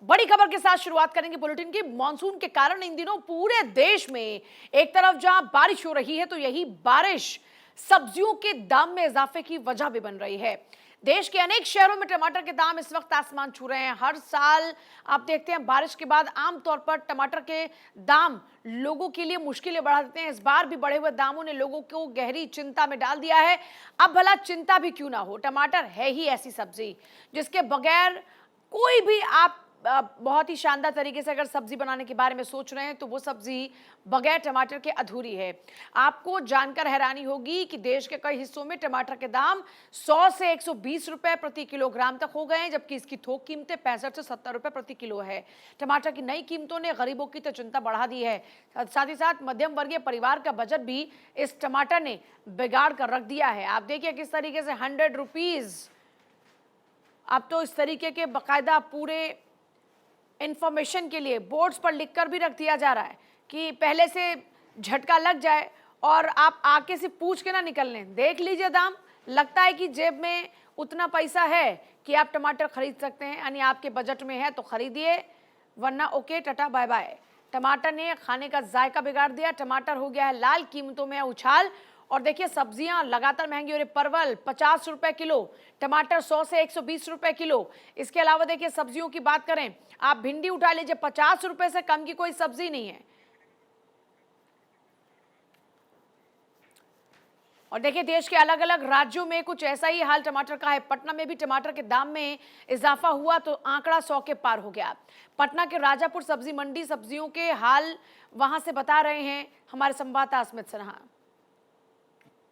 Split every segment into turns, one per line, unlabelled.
बड़ी खबर के साथ शुरुआत करेंगे बुलेटिन की। मानसून के कारण इन दिनों पूरे देश में एक तरफ जहां बारिश हो रही है तो यही बारिश सब्जियों के दाम में इजाफे की वजह भी बन रही है। देश के अनेक शहरों में टमाटर के दाम इस वक्त आसमान छू रहे हैं। हर साल आप देखते हैं बारिश के बाद आमतौर पर टमाटर के दाम लोगों के लिए मुश्किलें बढ़ा देते हैं। इस बार भी बढ़े हुए दामों ने लोगों को गहरी चिंता में डाल दिया है। अब भला चिंता भी क्यों ना हो, टमाटर है ही ऐसी सब्जी जिसके बगैर कोई भी आप बहुत ही शानदार तरीके से अगर सब्जी बनाने के बारे में सोच रहे हैं तो वो सब्जी बगैर टमाटर के अधूरी है। आपको जानकर हैरानी होगी कि देश के कई हिस्सों में टमाटर के दाम 100 से 120 रुपए प्रति किलोग्राम तक हो गए हैं, जबकि इसकी थोक कीमतें 65 से 70 रुपए प्रति किलो है। टमाटर की नई कीमतों ने गरीबों की तो चिंता बढ़ा दी है, साथ ही साथ मध्यम वर्गीय परिवार का बजट भी इस टमाटर ने बिगाड़ कर रख दिया है। आप देखिए किस तरीके से 100 रुपीज अब तो इस तरीके के बाकायदा पूरे इंफॉर्मेशन के लिए बोर्ड्स पर लिखकर भी रख दिया जा रहा है कि पहले से झटका लग जाए और आप आके से पूछ के ना निकल लें। देख लीजिए दाम, लगता है कि जेब में उतना पैसा है कि आप टमाटर खरीद सकते हैं, यानी आपके बजट में है तो खरीदिए, वरना ओके टाटा बाय बाय। टमाटर ने खाने का जायका बिगाड़ दिया। टमाटर हो गया है लाल, कीमतों में उछाल। और देखिए सब्जियां लगातार महंगी हो रही। परवल 50 रुपए किलो, टमाटर 100 से 120 रुपए किलो। इसके अलावा देखिए सब्जियों की बात करें, आप भिंडी उठा लीजिए, 50 रुपए से कम की कोई सब्जी नहीं है। और देखिए देश के अलग अलग राज्यों में कुछ ऐसा ही हाल टमाटर का है। पटना में भी टमाटर के दाम में इजाफा हुआ तो आंकड़ा 100 के पार हो गया। पटना के राजापुर सब्जी मंडी सब्जियों के हाल वहां से बता रहे हैं हमारे संवाददाता अस्मित सिन्हा।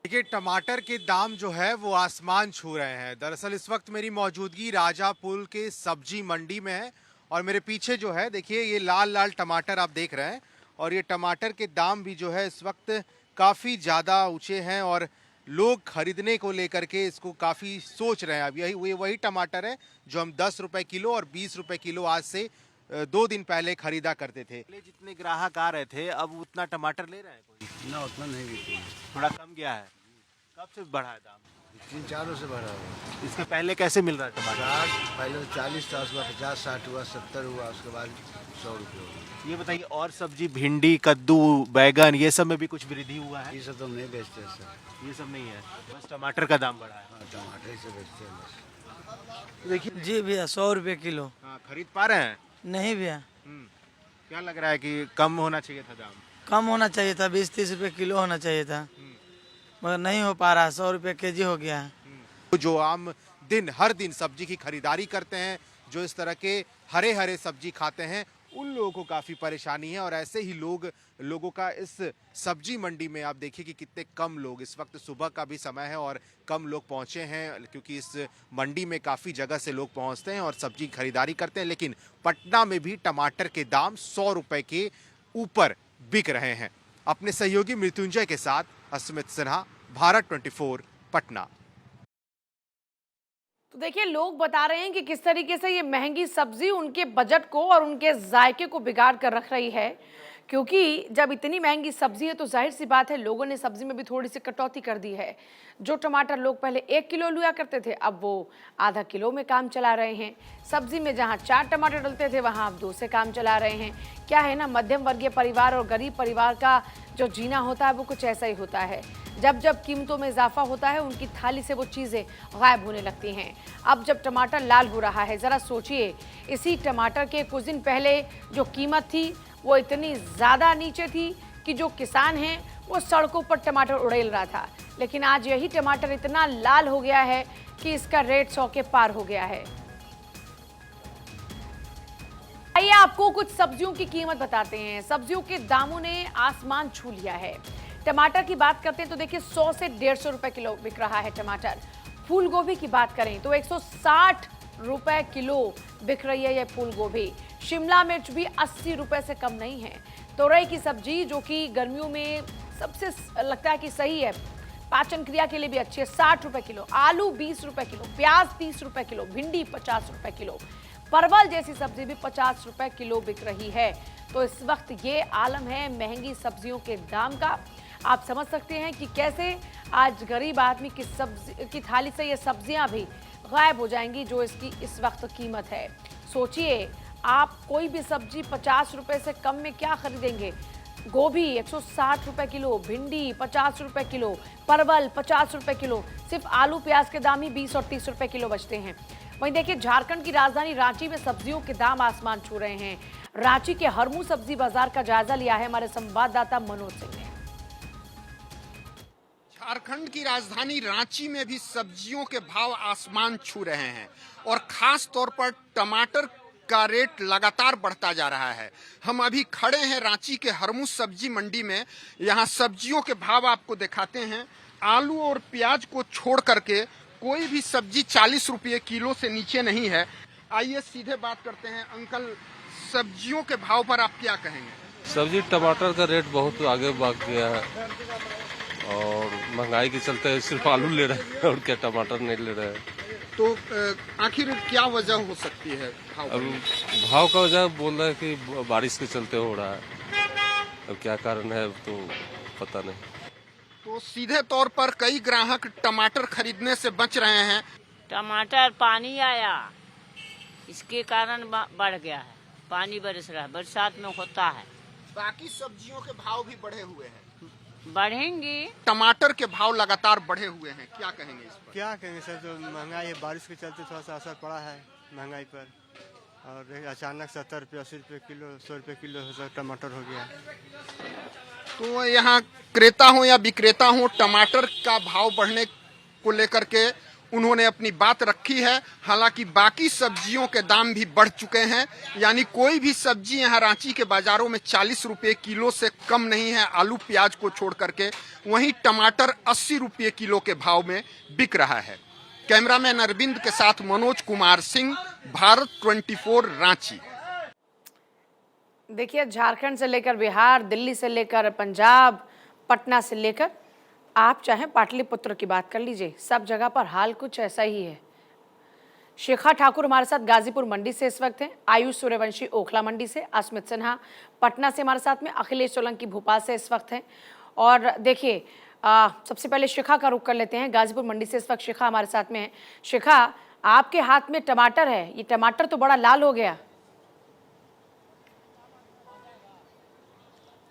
देखिए टमाटर के दाम जो है वो आसमान छू रहे हैं। दरअसल इस वक्त मेरी मौजूदगी राजापुर के सब्जी मंडी में है और मेरे पीछे जो है देखिए ये लाल लाल टमाटर आप देख रहे हैं और ये टमाटर के दाम भी जो है इस वक्त काफ़ी ज़्यादा ऊंचे हैं और लोग खरीदने को लेकर के इसको काफ़ी सोच रहे हैं। अब यही वही टमाटर है जो हम 10 रुपए किलो और 20 रुपए किलो आज से 2 दिन पहले खरीदा करते थे। पहले जितने ग्राहक आ रहे थे अब उतना टमाटर ले रहे हैं कोई?
ना उतना नहीं बिकती है,
थोड़ा कम गया है। कब से बढ़ा है दाम?
3-4 से बढ़ा हुआ।
इसके पहले कैसे मिल रहा है टमाटर?
पहले तो 40 था, उसके बाद 50-60 हुआ, 70 हुआ, उसके बाद 100 रुपये हुआ।
ये बताइए और सब्जी भिंडी कद्दू बैगन ये सब में भी कुछ वृद्धि हुआ है?
ये सब तो हम नहीं बेचते सर।
ये सब नहीं है, बस टमाटर का दाम बढ़ा है।
हाँ, टमाटर ही से बेचते हैं बस।
तो देखिए
जी भैया 100 रुपये किलो।
हाँ, खरीद पा रहे हैं?
नहीं भैया,
क्या लग रहा है कि कम होना चाहिए था दाम?
कम होना चाहिए था, 20-30 रुपये किलो होना चाहिए था, मगर नहीं हो पा रहा। 100 रुपये केजी हो गया है।
जो आम दिन हर दिन सब्जी की खरीदारी करते हैं, जो इस तरह के हरे हरे सब्जी खाते हैं, उन लोगों को काफ़ी परेशानी है। और ऐसे ही लोगों का इस सब्जी मंडी में आप देखिए कि कितने कम लोग, इस वक्त सुबह का भी समय है और कम लोग पहुंचे हैं क्योंकि इस मंडी में काफ़ी जगह से लोग पहुंचते हैं और सब्जी खरीदारी करते हैं। लेकिन पटना में भी टमाटर के दाम 100 रुपए के ऊपर बिक रहे हैं। अपने सहयोगी मृत्युंजय के साथ अस्मित सिन्हा, भारत 24 पटना।
तो देखिए लोग बता रहे हैं कि किस तरीके से ये महंगी सब्जी उनके बजट को और उनके जायके को बिगाड़ कर रख रही है, क्योंकि जब इतनी महंगी सब्जी है तो जाहिर सी बात है लोगों ने सब्जी में भी थोड़ी सी कटौती कर दी है। जो टमाटर लोग पहले 1 किलो लिया करते थे अब वो आधा किलो में काम चला रहे हैं। सब्जी में जहां 4 टमाटर डलते थे वहां अब 2 से काम चला रहे हैं। क्या है ना, मध्यम वर्गीय परिवार और गरीब परिवार का जो जीना होता है वो कुछ ऐसा ही होता है। जब जब कीमतों में इजाफा होता है उनकी थाली से वो चीज़ें गायब होने लगती हैं। अब जब टमाटर लाल हो रहा है, ज़रा सोचिए इसी टमाटर के कुछ दिन पहले जो कीमत थी वो इतनी ज़्यादा नीचे थी कि जो किसान हैं वो सड़कों पर टमाटर उड़ेल रहा था। लेकिन आज यही टमाटर इतना लाल हो गया है कि इसका रेट 100 के पार हो गया है। आइए आपको कुछ सब्जियों की कीमत बताते हैं। सब्जियों के दामों ने आसमान छू लिया है। टमाटर की बात करते हैं तो देखिए 100 से 150 रुपए किलो बिक रहा है टमाटर। फूल गोभी की बात करें तो 160 रुपए किलो बिक रही है ये फूल गोभी। शिमला मिर्च भी 80 रुपए से कम नहीं है। तोरई की सब्जी जो कि गर्मियों में सबसे लगता है कि सही है, पाचन क्रिया के लिए भी अच्छी है, 60 रुपए किलो। आलू 20 रुपए किलो, प्याज 30 रुपए किलो, भिंडी 50 रुपए किलो, परवल जैसी सब्जी भी 50 रुपए किलो बिक रही है। तो इस वक्त ये आलम है महंगी सब्जियों के दाम का। आप समझ सकते हैं कि कैसे आज गरीब आदमी की सब्जी की थाली से ये सब्जियां भी गायब हो जाएंगी जो इसकी इस वक्त कीमत है। सोचिए आप कोई भी सब्जी 50 रुपए से कम में क्या खरीदेंगे? गोभी 160 रुपए किलो, भिंडी 50 रुपए किलो, परवल 50 रुपए किलो, सिर्फ आलू प्याज के दाम ही 20 और 30 रुपए किलो बचते हैं। वहीं देखिए, झारखंड की राजधानी रांची में सब्जियों के दाम आसमान छू रहे हैं। रांची के हरमू सब्जी बाजार का जायजा लिया है हमारे संवाददाता मनोज सिंह ने।
झारखंड की राजधानी रांची में भी सब्जियों के भाव आसमान छू रहे हैं और खास तौर पर टमाटर का रेट लगातार बढ़ता जा रहा है। हम अभी खड़े हैं रांची के हरमू सब्जी मंडी में। यहाँ सब्जियों के भाव आपको दिखाते हैं। आलू और प्याज को छोड़ करके कोई भी सब्जी 40 रुपये किलो से नीचे नहीं है। आइए सीधे बात करते हैं। अंकल, सब्जियों के भाव पर आप क्या कहेंगे?
सब्जी टमाटर का रेट बहुत आगे बढ़ गया है और महंगाई के चलते सिर्फ आलू ले रहे हैं और क्या टमाटर नहीं ले रहे हैं।
तो आखिर क्या वजह हो सकती है भाव?
अब भाव का वजह बोल रहे हैं कि बारिश के चलते हो रहा है। अब क्या कारण है तो पता नहीं।
तो सीधे तौर पर कई ग्राहक टमाटर खरीदने से बच रहे हैं।
टमाटर पानी आया, इसके कारण बढ़ गया है। पानी बरस रहा है, बरसात में होता है।
बाकी सब्जियों के भाव भी बढ़े हुए हैं।
बढ़ेंगे।
टमाटर के भाव लगातार बढ़े हुए हैं, क्या कहेंगे इस पर?
क्या कहेंगे सर, जो महंगाई है बारिश के चलते थोड़ा सा असर पड़ा है महंगाई पर। और अचानक 70 रुपये 80 रुपये किलो 100 रुपये किलो टमाटर हो गया।
तो यहाँ क्रेता हो या विक्रेता हो, टमाटर का भाव बढ़ने को लेकर के उन्होंने अपनी बात रखी है। हालांकि बाकी सब्जियों के दाम भी बढ़ चुके हैं, यानी कोई भी सब्जी यहाँ रांची के बाजारों में 40 रुपये किलो से कम नहीं है, आलू प्याज को छोड़ करके। वहीं टमाटर 80 रुपये किलो के भाव में बिक रहा है। कैमरामैन अरविंद के साथ मनोज कुमार सिंह, भारत 24 रांची।
देखिए, झारखंड से लेकर बिहार, दिल्ली से लेकर पंजाब, पटना से लेकर आप चाहें पाटलिपुत्र की बात कर लीजिए, सब जगह पर हाल कुछ ऐसा ही है। शिखा ठाकुर हमारे साथ गाजीपुर मंडी से इस वक्त हैं, आयुष सूर्यवंशी ओखला मंडी से, अस्मित सिन्हा पटना से हमारे साथ में, अखिलेश सोलंकी भोपाल से इस वक्त हैं। और देखिए, सबसे पहले शिखा का रुख कर लेते हैं। गाजीपुर मंडी से इस वक्त शिखा हमारे साथ में है। शिखा, आपके हाथ में टमाटर है, ये टमाटर तो बड़ा लाल हो गया।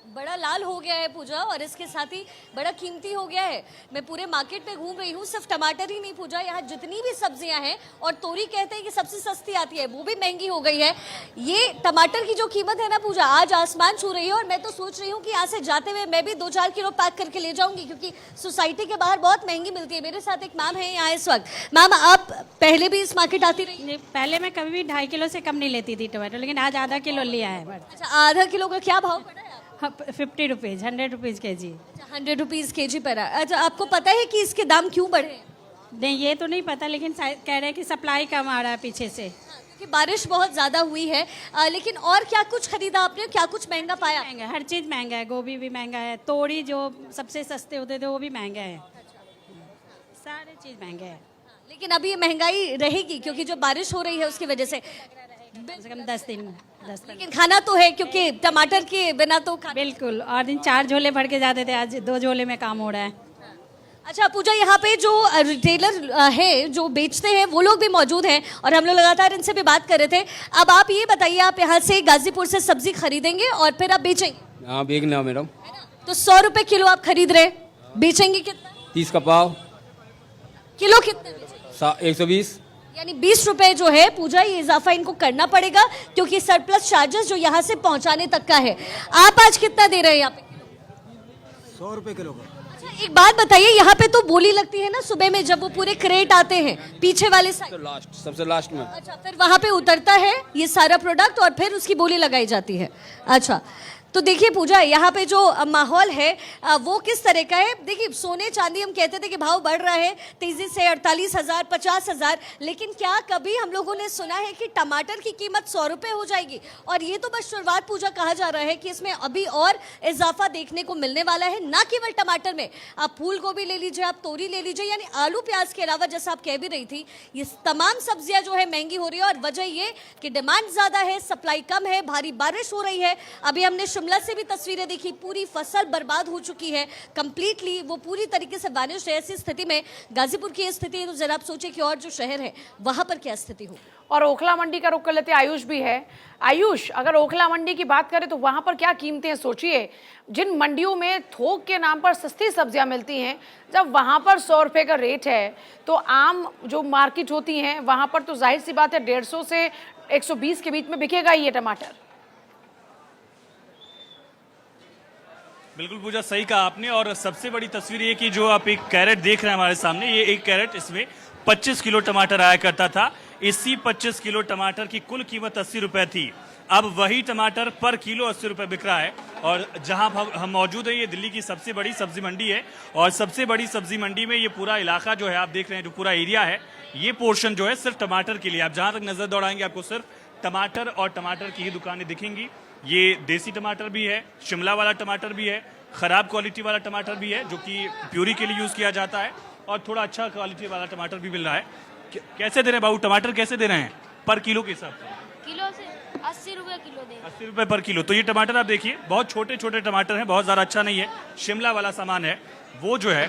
बड़ा लाल हो गया है पूजा, और इसके साथ ही बड़ा कीमती हो गया है। मैं पूरे मार्केट में घूम रही हूँ, सिर्फ टमाटर ही नहीं पूजा, यहाँ जितनी भी सब्जियां हैं, और तोरी कहते हैं कि सबसे सस्ती आती है, वो भी महंगी हो गई है। ये टमाटर की जो कीमत है ना पूजा, आज आसमान छू रही है। और मैं तो सोच रही हूँ कि यहाँ से जाते हुए मैं भी 2-4 किलो पैक करके ले जाऊंगी, क्योंकि सोसाइटी के बाहर बहुत महंगी मिलती है। मेरे साथ एक मैम है यहाँ इस वक्त। मैम, आप पहले भी इस मार्केट आती रही?
पहले मैं कभी भी 2.5 किलो से कम नहीं लेती थी टमाटर, लेकिन आज आधा किलो लिया है।
अच्छा, आधा किलो का क्या भाव पड़ा है?
50 रुपीज़, 100 रुपीज़ के जी।
100 रुपीज़ के जी पर। अच्छा, आपको पता है कि इसके दाम क्यों बढ़े?
नहीं, ये तो नहीं पता, लेकिन कह रहे हैं कि सप्लाई कम आ रहा है पीछे से,
क्योंकि बारिश बहुत ज़्यादा हुई है। लेकिन और क्या कुछ खरीदा आपने, क्या कुछ महंगा पाया?
महंगा, हर चीज़ महंगा है। गोभी भी महंगा है, तोड़ी जो सबसे सस्ते होते थे वो भी महंगा है, सारे चीज़ महंगे हैं।
लेकिन अभी ये महंगाई रहेगी, क्योंकि जो बारिश हो रही है उसकी वजह से
कम से कम 10 दिन।
लेकिन खाना तो है, क्योंकि टमाटर के बिना तो
बिल्कुल। और दिन 4 झोले भर के जाते थे, आज 2 झोले में काम हो रहा है।
अच्छा पूजा, यहाँ पे जो रिटेलर है जो बेचते हैं वो लोग भी मौजूद हैं, और हम लोग लगातार इनसे भी बात कर रहे थे। अब आप ये बताइए, आप यहाँ से गाजीपुर से सब्जी खरीदेंगे और फिर आप बेचेंगे?
हाँ, बेचना मैडम।
तो 100 रुपए किलो आप खरीद रहे, बेचेंगे कितना?
30 का पाव।
किलो कितने?
120।
यानी 20 रुपए जो है पूजा, ये इजाफा इनको करना पड़ेगा, क्योंकि सरप्लस चार्जेस जो यहाँ से पहुँचाने तक का है। आप आज कितना दे रहे हैं यहाँ पे?
100 रुपये किलो का।
अच्छा, एक बात बताइए, यहाँ पे तो बोली लगती है ना सुबह में, जब वो पूरे क्रेट आते हैं पीछे वाले साइड,
तो लास्ट, सबसे लास्ट में।
अच्छा, फिर वहाँ पे उतरता है ये सारा प्रोडक्ट और फिर उसकी बोली लगाई जाती है। अच्छा, तो देखिए पूजा, यहाँ पे जो माहौल है वो किस तरह का है? देखिए, सोने चांदी हम कहते थे कि भाव बढ़ रहा है तेजी से, 48,000, 50,000, लेकिन क्या कभी हम लोगों ने सुना है कि टमाटर की कीमत 100 रुपये हो जाएगी? और ये तो बस शुरुआत पूजा, कहा जा रहा है कि इसमें अभी और इजाफा देखने को मिलने वाला है। ना केवल टमाटर में, आप फूल गोभी ले लीजिए, आप तोरी ले लीजिए, यानी आलू प्याज के अलावा, जैसा आप कह भी रही थी, ये तमाम सब्जियां जो है महंगी हो रही है। और वजह ये कि डिमांड ज्यादा है, सप्लाई कम है, भारी बारिश हो रही है। अभी हमने शिमला से भी तस्वीरें देखी, पूरी फसल बर्बाद हो चुकी है कंप्लीटली, वो पूरी तरीके से वैनिश है। ऐसी स्थिति में गाजीपुर की स्थिति है तो जरा आप सोचिए कि और जो शहर है वहां पर क्या स्थिति हो।
और ओखला मंडी का रुख कर लेते, आयुष भी है। आयुष, अगर ओखला मंडी की बात करें तो वहां पर क्या कीमतें हैं? सोचिए, जिन मंडियों में थोक के नाम पर सस्ती सब्जियां मिलती हैं, जब वहां पर 100 रुपए का रेट है तो आम जो मार्केट होती हैं वहां पर तो जाहिर सी बात है 150 से 120 के बीच में बिकेगा ही ये टमाटर।
बिल्कुल पूजा, सही कहा आपने। और सबसे बड़ी तस्वीर ये कि जो आप एक कैरेट देख रहे हैं हमारे सामने, ये एक कैरेट, इसमें 25 किलो टमाटर आया करता था। इसी 25 किलो टमाटर की कुल कीमत 80 रुपए थी। अब वही टमाटर पर किलो 80 रुपए बिक रहा है। और जहां हम मौजूद हैं, ये दिल्ली की सबसे बड़ी सब्जी मंडी है। और सबसे बड़ी सब्जी मंडी में ये पूरा इलाका जो है, आप देख रहे हैं, जो पूरा एरिया है, ये पोर्शन जो है सिर्फ टमाटर के लिए। आप जहां तक नजर दौड़ाएंगे आपको सिर्फ टमाटर और टमाटर की ही दुकानें दिखेंगी। ये देसी टमाटर भी है, शिमला वाला टमाटर भी है, खराब क्वालिटी वाला टमाटर भी है जो कि प्यूरी के लिए यूज किया जाता है, और थोड़ा अच्छा क्वालिटी वाला टमाटर भी मिल रहा है। कैसे दे रहे हैं बाबू, टमाटर कैसे दे रहे हैं पर किलो के हिसाब से?
किलो से 80 रुपए किलो दे।
80 रुपए पर किलो। तो ये टमाटर आप देखिए, बहुत छोटे छोटे टमाटर हैं, बहुत ज़्यादा अच्छा नहीं है। शिमला वाला सामान है वो जो है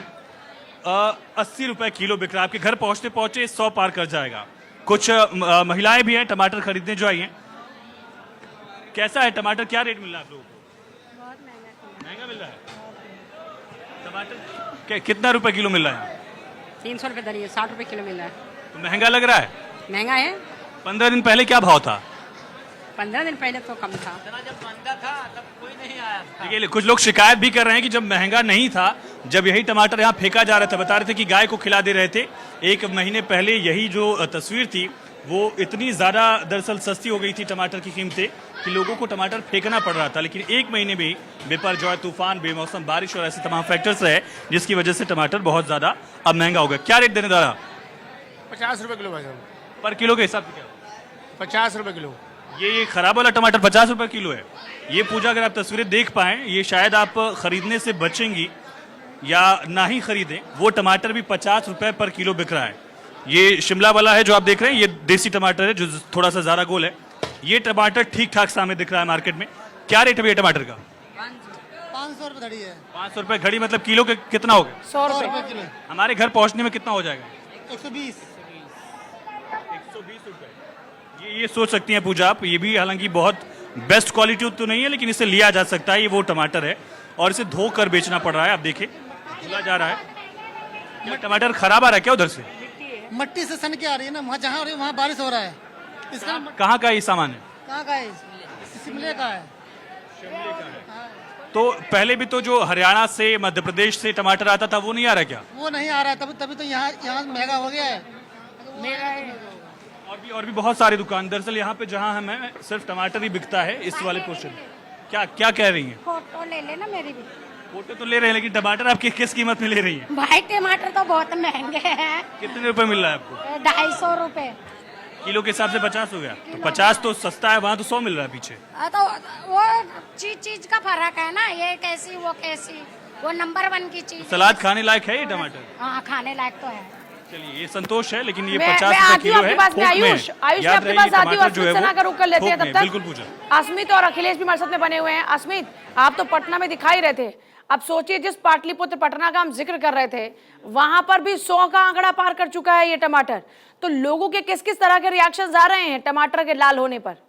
80 रुपए किलो बिक रहा है। आपके घर पहुंचते पहुंचे 100 पार कर जाएगा। कुछ महिलाएं भी हैं टमाटर खरीदने जो आई हैं। कैसा है टमाटर, क्या रेट मिल रहा है आप लोगों को?
बहुत महंगा
महंगा मिल रहा है टमाटर। कितना रुपए किलो मिल रहा है?
300 रुपए दरिए, 60 रुपए किलो मिल रहा है।
तो महंगा लग रहा है?
महंगा है।
15 दिन पहले क्या भाव था?
15 दिन पहले तो कम था।
जब मंदा था तब कोई नहीं आया था।
देखिए, कुछ लोग शिकायत भी कर रहे हैं कि जब महंगा नहीं था, जब यही टमाटर यहाँ फेंका जा रहा था, बता रहे थे कि गाय को खिला दे रहे थे। एक महीने पहले यही जो तस्वीर थी वो इतनी ज़्यादा दरअसल सस्ती हो गई थी टमाटर की कीमतें कि लोगों को टमाटर फेंकना पड़ रहा था। लेकिन एक महीने में ही बेपरजॉय तूफान, बेमौसम बारिश और ऐसे तमाम फैक्टर्स रहे जिसकी वजह से टमाटर बहुत ज़्यादा अब महंगा हो गया। क्या रेट देने दादा?
50 रुपए किलो भाई साहब।
पर किलो के हिसाब से क्या?
50 रुपए किलो।
ये खराब वाला टमाटर 50 रुपए किलो है। ये पूजा, अगर आप तस्वीरें देख पाएं, ये शायद आप खरीदने से बचेंगी या ना ही खरीदें। वो टमाटर भी 50 रुपए पर किलो बिक रहा है। ये शिमला वाला है जो आप देख रहे हैं, ये देसी टमाटर है जो थोड़ा सा ज़्यादा गोल है। ये टमाटर ठीक ठाक सामने दिख रहा है मार्केट में। क्या रेट है भैया टमाटर का?
500 रुपए घड़ी है।
500 रुपए घड़ी, मतलब किलो के कितना हो गया?
100 रुपए
किलो।
हमारे घर पहुंचने में कितना हो जाएगा?
120
रुपए। ये सोच सकती हैं पूजा आप, ये भी हालांकि बहुत बेस्ट क्वालिटी तो नहीं है, लेकिन इसे लिया जा सकता है। ये वो टमाटर है और इसे धोकर बेचना पड़ रहा है। आप देखिए, धुला जा रहा है। क्या टमाटर खराब आ रहा है क्या उधर से?
मट्टी से सन के आ रही है ना, वहाँ जहाँ वहाँ बारिश हो रहा है। इसका
कहाँ का ये सामान है?
कहाँ का है? शिमले का है।
तो पहले भी तो जो हरियाणा से, मध्य प्रदेश से टमाटर आता था वो नहीं आ रहा क्या?
वो नहीं आ रहा है, तभी तो यहाँ महंगा हो गया है।
और भी बहुत सारी दुकान, दरअसल यहाँ पे जहाँ हम हैं सिर्फ टमाटर ही बिकता है इस वाले पोर्शन में। क्या क्या कह रही हैं?
फोटो ले लेना मेरी भी।
फोटो तो ले रहे हैं, लेकिन टमाटर आपकी किस कीमत में ले रही हैं?
भाई टमाटर तो बहुत महंगे हैं।
कितने रुपए मिल रहा है आपको?
250 रुपए
किलो के हिसाब से 50 हो गया। तो 50 तो सस्ता है, वहाँ तो 100 मिल रहा है पीछे।
तो वो चीज का फर्क है ना, ये कैसी वो कैसी, वो नंबर 1 की चीज।
सलाद खाने लायक है ये टमाटर?
हाँ, खाने लायक तो है।
चलिए, ये संतोष है, लेकिन ये
मैं
50
आती
रुपए
हूँ
किलो
आपके
है।
पास में। आयुष, मैं आपके पास आती हूँ। अस्मित सना का रुख कर लेते हैं तब तक।
बिल्कुल पूजा।
अस्मित और अखिलेश भी हमारे साथ में बने हुए हैं। अस्मित, आप तो पटना में दिखाई रहे थे। अब सोचिए, जिस पाटलिपुत्र पटना का हम जिक्र कर रहे थे, वहां पर भी 100 का आंकड़ा पार कर चुका है ये टमाटर। तो लोगों के किस किस तरह के रिएक्शंस आ रहे हैं टमाटर के लाल होने पर?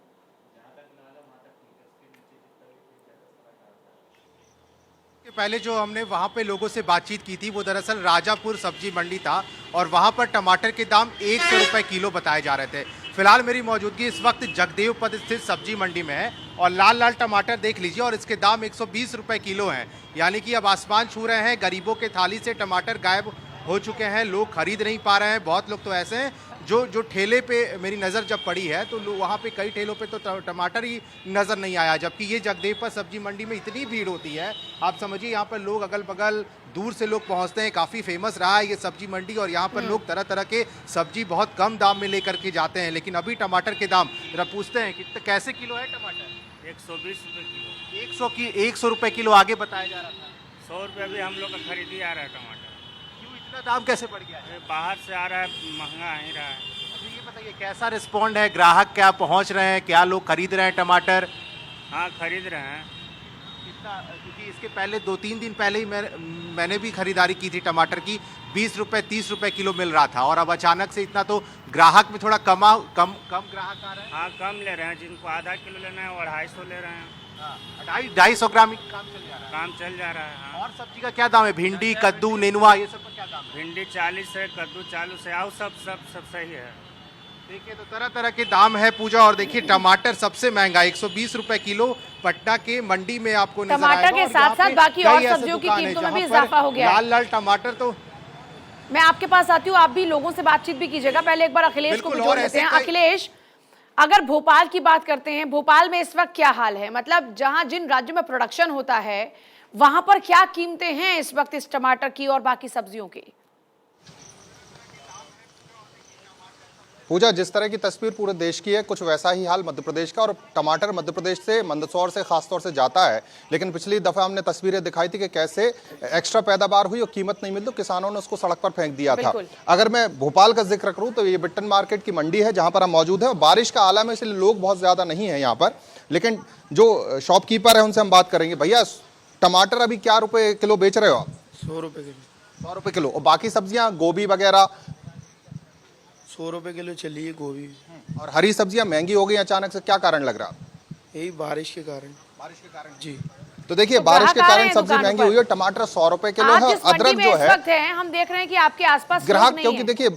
पहले जो हमने वहां पे लोगों से बातचीत की थी वो दरअसल राजापुर सब्जी मंडी था और वहां पर टमाटर के दाम 100 रुपए किलो बताए जा रहे थे। फिलहाल मेरी मौजूदगी इस वक्त जगदेव पद स्थित सब्जी मंडी में है और लाल लाल टमाटर देख लीजिए और इसके दाम 120 रुपए किलो हैं। यानी कि अब आसमान छू रहे हैं। गरीबों के थाली से टमाटर गायब हो चुके हैं, लोग खरीद नहीं पा रहे हैं। बहुत लोग तो ऐसे हैं जो ठेले पे मेरी नज़र जब पड़ी है तो वहाँ पे कई ठेलों पे तो टमाटर ही नज़र नहीं आया, जबकि ये जगदेव पद सब्जी मंडी में इतनी भीड़ होती है। आप समझिए, यहाँ पर लोग अगल बगल दूर से लोग पहुँचते हैं। काफ़ी फेमस रहा है ये सब्जी मंडी और यहाँ पर लोग तरह तरह के सब्जी बहुत कम दाम में लेकर के जाते हैं। लेकिन अभी टमाटर के दाम जरा पूछते हैं कि कैसे किलो है टमाटर?
120 रुपए किलो।
100 रुपए किलो आगे बताया जा रहा था।
100 रुपये भी हम लोग का खरीदी आ रहा है टमाटर।
क्यों इतना दाम कैसे बढ़ गया है?
बाहर से आ रहा है, महंगा ही रहा है।
अभी ये बताइए, कैसा रिस्पॉन्ड है? ग्राहक क्या पहुंच रहे हैं? क्या लोग खरीद रहे हैं टमाटर?
हाँ, खरीद रहे हैं।
क्योंकि इसके पहले 2-3 दिन पहले ही मैंने भी खरीदारी की थी टमाटर की, 20 रुपए 30 रुपए किलो मिल रहा था, और अब अचानक से इतना, तो ग्राहक में थोड़ा कम ग्राहक आ रहे हैं।
हाँ, कम ले रहे हैं। जिनको आधा किलो लेना है वो 250 ले रहे हैं।
250 ग्राम काम चल जा रहा है।
काम चल जा रहा है। हाँ।
और सब्जी का क्या दाम है? भिंडी, कद्दू, नेनुआ, ये सब का क्या दाम है?
भिंडी 40 है, कद्दू 40 है, और सब सही है।
देखिए तो तरह तरह के दाम है पूजा। और देखिए टमाटर सबसे महंगा 120 रुपए किलो पटना के मंडी में आपको नजर आएगा।
टमाटर के
और
साथ
यहाँ
साथ
पे
बाकी
कई
और
ऐसे
सब्जियों की
दुकान हैं
कीमतों में भी
जहाँ पर
इजाफा हो गया है।
लाल लाल टमाटर, तो
मैं आपके पास आती हूँ, आप भी लोगों से बातचीत भी कीजिएगा। पहले एक बार अखिलेश को भी जोड़ लेते हैं। अखिलेश, अगर भोपाल की बात करते हैं, भोपाल में इस वक्त क्या हाल है? मतलब जहां जिन राज्यों में प्रोडक्शन होता है वहां पर क्या कीमतें हैं इस वक्त इस टमाटर की और बाकी सब्जियों की?
पूजा, जिस तरह की तस्वीर पूरे देश की है, कुछ वैसा ही हाल मध्य प्रदेश का। और टमाटर मध्य प्रदेश से, मंदसौर से खासतौर से जाता है, लेकिन पिछली दफा हमने तस्वीरें दिखाई थी कि कैसे एक्स्ट्रा पैदावार हुई और कीमत नहीं मिली तो किसानों ने उसको सड़क पर फेंक दिया था। अगर मैं भोपाल का जिक्र करूं तो ये बिट्टन मार्केट की मंडी है जहां पर हम मौजूद है। बारिश का आलम है इसलिए लोग बहुत ज्यादा नहीं है यहाँ पर, लेकिन जो शॉपकीपर है उनसे हम बात करेंगे। भैया, टमाटर अभी क्या रुपए किलो बेच रहे हो आप?
100 रुपये किलो।
100 रुपये किलो। और बाकी सब्जियां, गोभी वगैरह
100 रुपये किलो चली है गोभी।
और हरी सब्जियां महंगी हो गई अचानक से, क्या कारण लग रहा?
यही बारिश के कारण।
बारिश के कारण जी। तो देखिए, बारिश के कारण सब्जी महंगी हुई है। टमाटर 100 रुपए किलो है। अदरक जो है,
हम देख रहे हैं कि आपके आसपास
ग्राहक, क्योंकि देखिए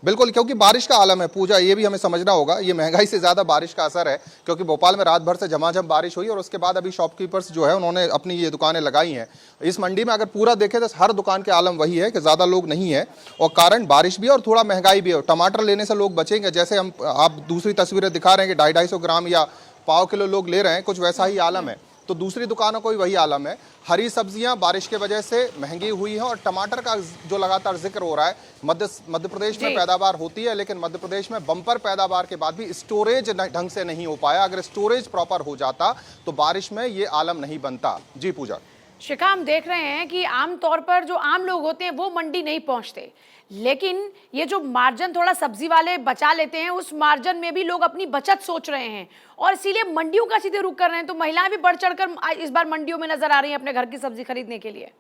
बिल्कुल, क्योंकि बारिश का आलम है पूजा, ये भी हमें समझना होगा। ये महंगाई से ज्यादा बारिश का असर है, क्योंकि भोपाल में रात भर से झमाझम बारिश हुई और उसके बाद अभी शॉपकीपर्स जो है उन्होंने अपनी ये दुकानें लगाई हैं। इस मंडी में अगर पूरा देखें तो हर दुकान के आलम वही है कि ज्यादा लोग नहीं है, और कारण बारिश भी है और थोड़ा महंगाई भी है। टमाटर लेने से लोग बचेंगे, जैसे हम आप दूसरी तस्वीरें दिखा रहे हैं कि 250 ग्राम या पाव किलो लोग ले रहे हैं, कुछ वैसा ही आलम है। तो दूसरी दुकानों को भी वही आलम है। हरी सब्जियां बारिश के वजह से महंगी हुई है। और टमाटर का जो लगातार जिक्र हो रहा है, मध्य प्रदेश में पैदावार होती है, लेकिन मध्य प्रदेश में बम्पर पैदावार के बाद भी स्टोरेज ढंग से नहीं हो पाया। अगर स्टोरेज प्रॉपर हो जाता तो बारिश में ये आलम नहीं बनता। जी पूजा।
शिखा, हम देख रहे हैं कि आमतौर पर जो आम लोग होते हैं वो मंडी नहीं पहुंचते, लेकिन ये जो मार्जिन थोड़ा सब्जी वाले बचा लेते हैं, उस मार्जिन में भी लोग अपनी बचत सोच रहे हैं और इसीलिए मंडियों का सीधे रुख कर रहे हैं। तो महिलाएं भी बढ़ चढ़कर इस बार मंडियों में नजर आ रही हैं अपने घर की सब्जी खरीदने के लिए।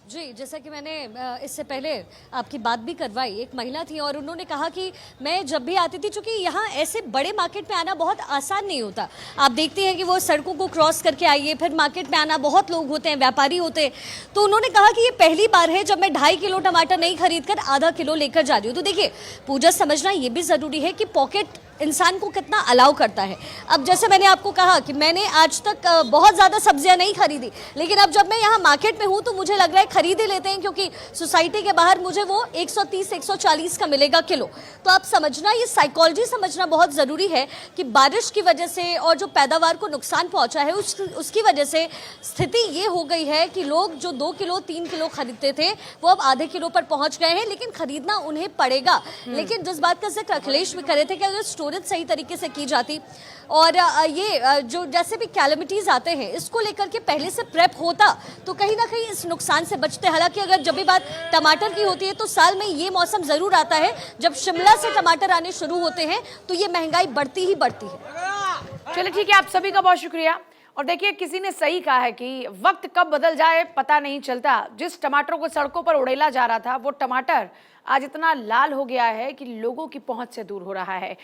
जी, जैसा कि मैंने इससे पहले आपकी बात भी करवाई, एक महिला थी और उन्होंने कहा कि मैं जब भी आती थी, चूंकि यहाँ ऐसे बड़े मार्केट में आना बहुत आसान नहीं होता। आप देखते हैं कि वो सड़कों को क्रॉस करके आइए, फिर मार्केट में आना, बहुत लोग होते हैं, व्यापारी होते हैं। तो उन्होंने कहा कि ये पहली बार है जब मैं 2.5 किलो टमाटर नहीं खरीद कर आधा किलो लेकर जा रही हूँ। तो देखिए पूजा, समझना ये भी ज़रूरी है कि पॉकेट इंसान को कितना अलाउ करता है। अब जैसे मैंने आपको कहा कि मैंने आज तक बहुत ज़्यादा सब्जियां नहीं खरीदी, लेकिन अब जब मैं यहाँ मार्केट में हूँ तो मुझे लग रहा है खरीद ही लेते हैं, क्योंकि सोसाइटी के बाहर मुझे वो 130-140 का मिलेगा किलो। तो आप समझना, ये साइकोलॉजी समझना बहुत ज़रूरी है कि बारिश की वजह से और जो पैदावार को नुकसान पहुँचा है उसकी वजह से स्थिति ये हो गई है कि लोग जो 2 किलो 3 किलो खरीदते थे वो अब आधे किलो पर पहुँच गए हैं, लेकिन खरीदना उन्हें पड़ेगा। लेकिन जिस बात का जिक्र अखिलेश भी करे थे कि अगर स्टोरेज सही तरीके से की जाती और ये जो जैसे भी कैलेमिटीज आते हैं इसको लेकर के पहले से प्रेप होता तो कहीं ना कहीं इस नुकसान से बचते। हालांकि अगर जब भी बात टमाटर की होती है तो साल में ये मौसम जरूर आता है जब शिमला से टमाटर आने शुरू होते हैं तो ये महंगाई बढ़ती ही बढ़ती है।
चलिए ठीक है, आप सभी का बहुत शुक्रिया। और देखिए, किसी ने सही कहा है कि वक्त कब बदल जाए पता नहीं चलता। जिस टमाटरों को सड़कों पर उड़ेला जा रहा था वो टमाटर आज इतना लाल हो गया है कि लोगों की पहुंच से दूर हो रहा है।